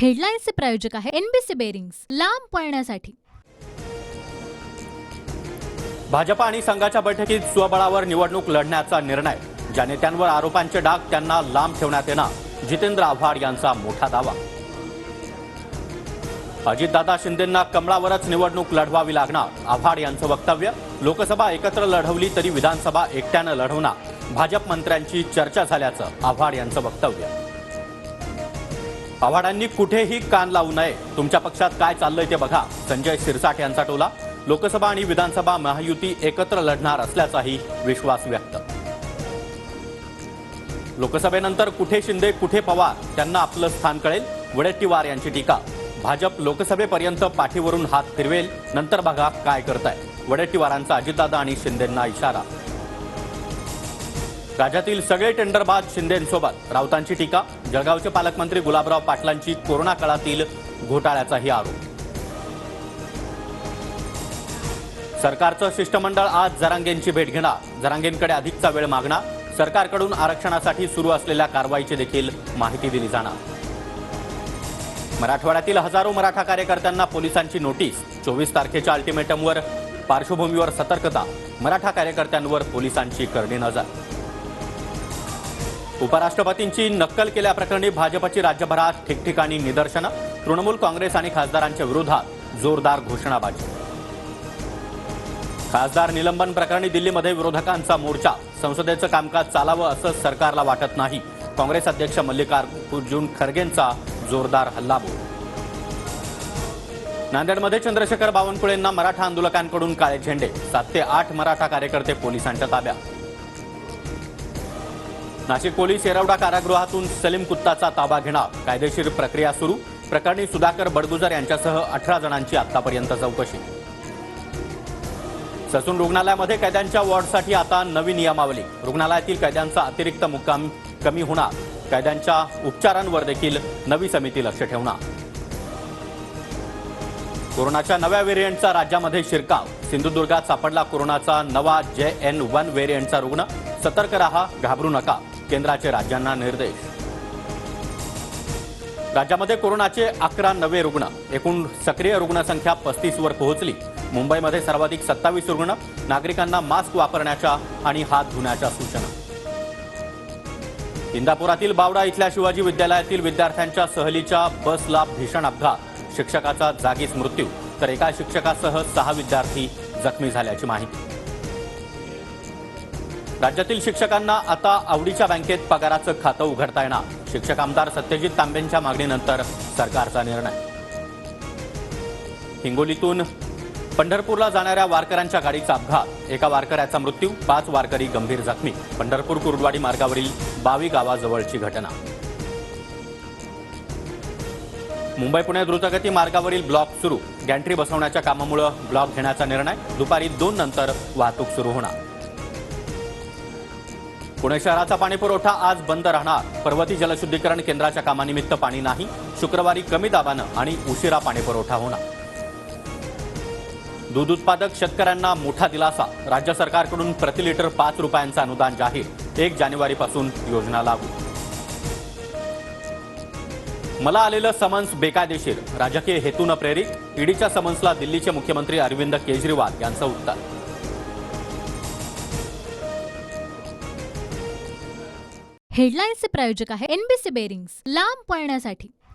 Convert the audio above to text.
हेडलाईन्सचे प्रायोजक आहे NBC bearings, लांब पळण्यासाठी। भाजपा आणि संघाच्या बैठकीत स्वबळावर निवडणूक लढण्याचा निर्णय। ज्या नेत्यांवर आरोपांचे डाग त्यांना लांब ठेवण्यात येणार, जितेंद्र आव्हाड यांचा मोठा दावा। अजितदादा शिंदेंना कमळावरच निवडणूक लढवावी लागणार, आव्हाड यांचं वक्तव्य। लोकसभा एकत्र लढवली तरी विधानसभा एकट्यानं लढवणार, भाजप मंत्र्यांची चर्चा झाल्याचं आव्हाड यांचं वक्तव्य। आव्हाडांनी कुठेही कान लावू नये, तुमच्या पक्षात काय चाललंय ते बघा, संजय शिरसाट यांचा टोला। लोकसभा आणि विधानसभा महायुती एकत्र लढणार असल्याचाही विश्वास व्यक्त। लोकसभेनंतर कुठे शिंदे कुठे पवार, त्यांना आपलं स्थान कळेल, वडेट्टीवार यांची टीका। भाजप लोकसभेपर्यंत पाठीवरून हात फिरवेल, नंतर बघा काय करताय, वडेट्टीवारांचा अजितदादा आणि शिंदेंना इशारा। राज्यातील सगळे टेंडरबाज शिंदेंसोबत, राऊतांची टीका। जळगावचे पालकमंत्री गुलाबराव पाटलांची कोरोना काळातील घोटाळ्याचाही आरोप। सरकारचं शिष्टमंडळ आज जरांगेंची भेट घेणार, जरांगेंकडे अधिकचा वेळ मागणार। सरकारकडून आरक्षणासाठी सुरू असलेल्या कारवाईची देखील माहिती दिली जाणार। मराठवाड्यातील हजारो मराठा कार्यकर्त्यांना पोलिसांची नोटीस, 24 तारखेच्या अल्टिमेटमवर पार्श्वभूमीवर सतर्कता, मराठा कार्यकर्त्यांवर पोलिसांची करडी नजर। उपराष्ट्रपतींची नक्कल केल्याप्रकरणी भाजपची राज्यभरात ठिकठिकाणी निदर्शनं, तृणमूल काँग्रेस आणि खासदारांच्या विरोधात जोरदार घोषणाबाजी। खासदार निलंबन प्रकरणी दिल्लीमध्ये विरोधकांचा मोर्चा, संसदेचं कामकाज चालावं असं सरकारला वाटत नाही, काँग्रेस अध्यक्ष मल्लिकार्जुन खरगेंचा जोरदार हल्लाबोल। नांदेडमध्ये चंद्रशेखर बावनकुळेंना मराठा आंदोलकांकडून काळे झेंडे, 7 ते 8 मराठा कार्यकर्ते पोलिसांच्या ताब्यात। नाशिक पोलीस येरवडा कारागृहातून सलीम कुत्ताचा ताबा घेणार, कायदेशीर प्रक्रिया सुरू। प्रकरणी सुधाकर बडगुजर यांच्यासह 18 जणांची आतापर्यंत चौकशी। ससून रुग्णालयामध्ये कैद्यांच्या वॉर्डसाठी आता नवी नियमावली, रुग्णालयातील कैद्यांचा अतिरिक्त मुक्काम कमी होणार, कैद्यांच्या उपचारांवर देखील नवी समिती लक्ष ठेवणार। कोरोनाच्या नव्या व्हेरियंटचा राज्यामध्ये शिरकाव, सिंधुदुर्गात सापडला कोरोनाचा नवा JN1 व्हेरियंटचा रुग्ण, सतर्क रहा, घाबरू नका, केंद्राचे राज्यांना निर्देश। राज्यामध्ये कोरोनाचे 11 नवे रुग्ण, एकूण सक्रिय रुग्णसंख्या 35 वर पोहोचली। मुंबईमध्ये सर्वाधिक 27 रुग्ण, नागरिकांना मास्क वापरण्याच्या आणि हात धुण्याच्या सूचना। इंदापुरातील बावडा इथल्या शिवाजी विद्यालयातील विद्यार्थ्यांच्या सहलीच्या बसला भीषण अपघात, शिक्षकाचा जागीच मृत्यू, तर एका शिक्षकासह 6 विद्यार्थी जखमी झाल्याची माहिती। राज्यातील शिक्षकांना आता आवडीच्या बँकेत पगाराचं खातं उघडता येणार, शिक्षक आमदार सत्यजित तांबेंच्या मागणीनंतर सरकारचा निर्णय। हिंगोलीतून पंढरपूरला जाणाऱ्या वारकऱ्यांच्या गाडीचा अपघात, एका वारकऱ्याचा मृत्यू, 5 वारकरी गंभीर जखमी, पंढरपूर कुर्डवाडी मार्गावरील बावी गावाजवळची घटना। मुंबई पुणे द्रुतगती मार्गावरील ब्लॉक सुरू, गॅन्ट्री बसवण्याच्या कामामुळे ब्लॉक घेण्याचा निर्णय, दुपारी 2 नंतर वाहतूक सुरू होणार। पुणे शहराचा पाणीपुरवठा आज बंद राहणार, पर्वती जलशुद्धीकरण केंद्राच्या कामानिमित्त पाणी नाही, शुक्रवारी कमी दाबानं आणि उशिरा पाणीपुरवठा होणार। दूध उत्पादक शेतकऱ्यांना मोठा दिलासा, राज्य सरकारकडून प्रति लिटर 5 रुपयांचं अनुदान जाहीर, 1 जानेवारीपासून योजना लागू। मला आलेलं समन्स बेकायदेशीर, राजकीय हेतून प्रेरित, ईडीच्या समन्सला दिल्लीचे मुख्यमंत्री अरविंद केजरीवाल यांचं उत्तर। हेडलाईन्सचे प्रायोजक आहे एनबीसी बेरिंग्स, लांब पळण्यासाठी।